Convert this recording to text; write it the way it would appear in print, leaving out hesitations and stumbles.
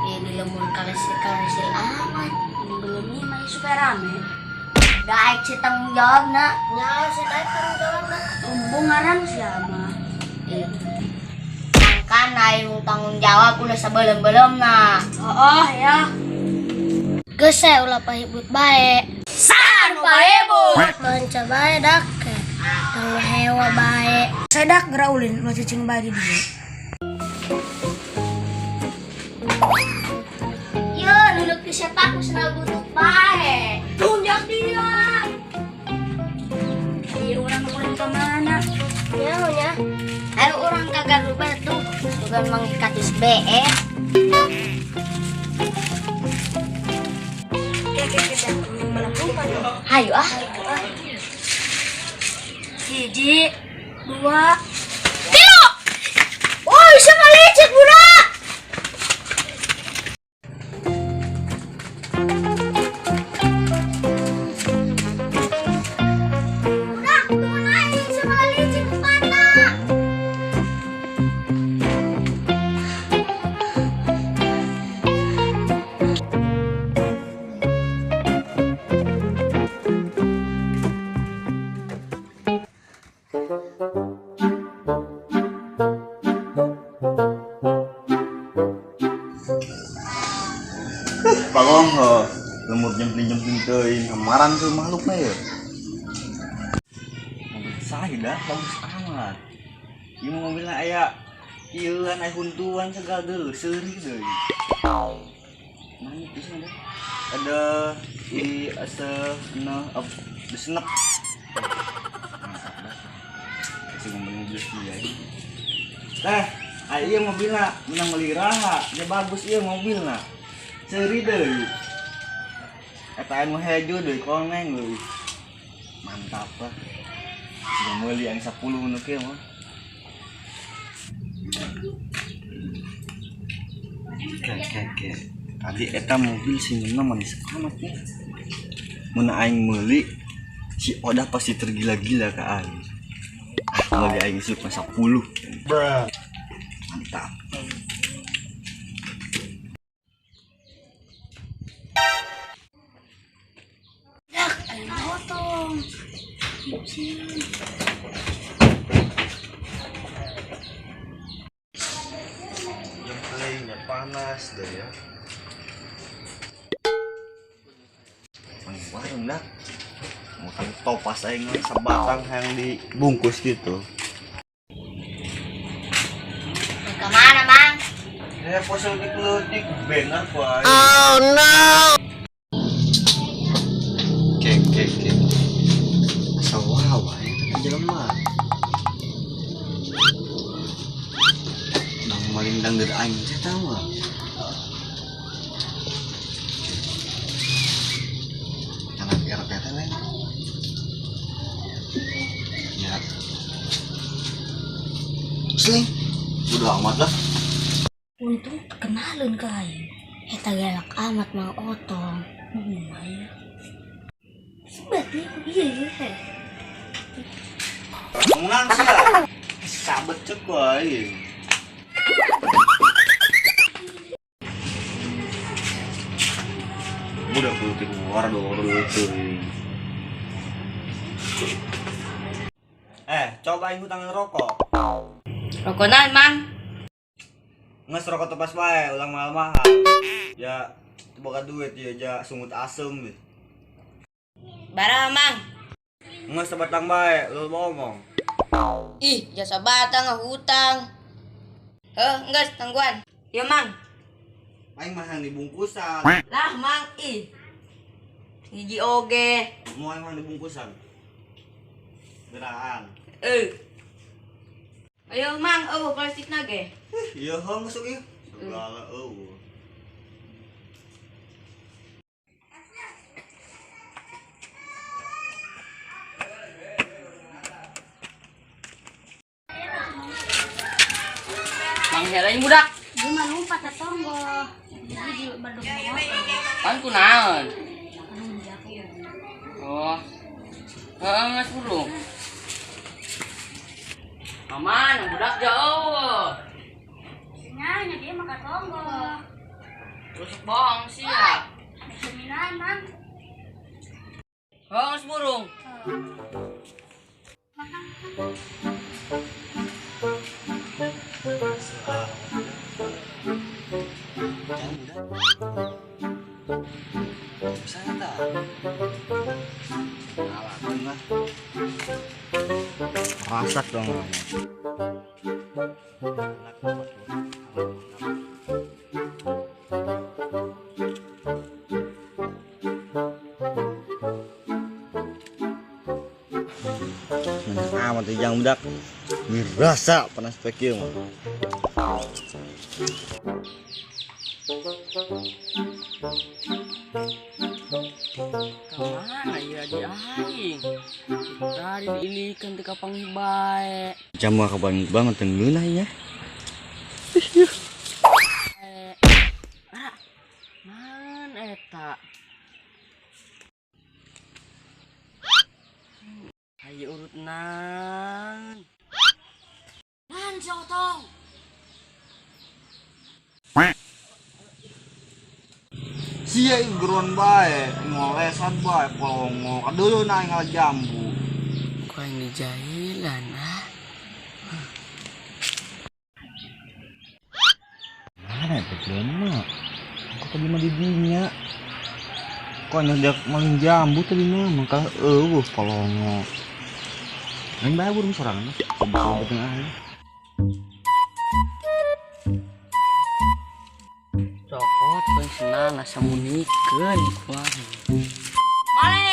Ini lemur kalisil amat. Ini belum nih masih supaya rame. Daik si tanggung jawab nak. Ya, si daik tanggung jawab nak. Hubungan siapa? Kan ayo tanggung jawab udah sebelum nak. Oh ya. Gese ulah pahibut baik. San pahibut. Konca baik dak. Tanggung hewa baik. Saya dak geraulin lo cicing baik dia. Nuluk ke siapa aku senang butuh baik. Tunjuk dia. Iya orang mau kemana? Ya. Ayo orang kagak rubah tuh. Bukan mengikat SBE. Kita melakukan. Ayo ah. Hiji, 2, 3. Oh, siapa lecet budak? Pagong ho, lemur jempling teuing kamaran tuh makhluknya ya. Mobil saya dah bagus amat. Ieu mobilna aya ieuan aya huntuan segala deui, seuri deui. Mana pisna dah? Ada i aseuhna disenep. Si mobil dia. Ieu mobilna menang meliraha, dia bagus ieu mobilna. Seuri deui. Eta anu hejo deui koneng deui. Mantap lah. Sudah meuli yang 10 nu kieu mah. Oke. Tadi eta mobil sinuna manis amat nih. Mun aing meuli si Odah pasti tergila-gila ka aing. Meuli aing sup 10. Mantap. Jempolnya panas deh ya. Warung dah. Makan topas aing sabatang yang dibungkus gitu. Kemana, Mang? Ya posel dikelutik bener ku aing. Oh no. Kek. Sawawa ya jelema. Nang malindang dari aing teh tahu mah. Anak RT teh lain. Ya. Sling. Udah amat lah. Untung kenalin ke aing. Eta galak amat Mang Otong. Ya. Sebetulnya iya. Menang sih ya. Sabet cek wae. Udah kudu keluar dulu tuh. Coba aing hutang rokok. Rokok naon, Mang? Nges rokok tepas wae, ulang mahal-mahal. Ya, boga duit ya, ja sungut asem. Barang, Mang. Nges sebatang bae, lu ngomong. Ih, jasa batang hutang. Enggak tangguhan. Ya, Mang. Aing mah yang dibungkusan. Lah, Mang, hiji oge. Mau emang dibungkusan. Beraan. Ayo, Mang, plastik nage. Iya, masuk ya. Segala Mang helain budak. Gimana lumpat ke tonggo. Jadi di Bandung kan kunaon. Oh. Ngas burung. Aman, budak jauh. Nyanya dia makan tonggo. Rusuk bohong sih ya. Seminan, Mang. Hangus burung. Saya tak. Alatin lah. Rasak dong. Amat yang budak. Mirasa panas pekil. Kemana ya di aing? Tadi diilikan di kapang bae. Jamu kabang banget tengeunah ya. Man eta. Ayo urut nan. Nan si Otong. Sia geron bae, ngolesan bae, polongo. Kadulu na ngalah jambu. Kau yang di jahilan ah. Mana pekilan mah? Aku tadi mah di dinya. Kok nyedak maling jambu tadi mah, maka polongo. Main bae burung sorangan. Coba tengah. Cokot kau senang asa munikeun kuang. Male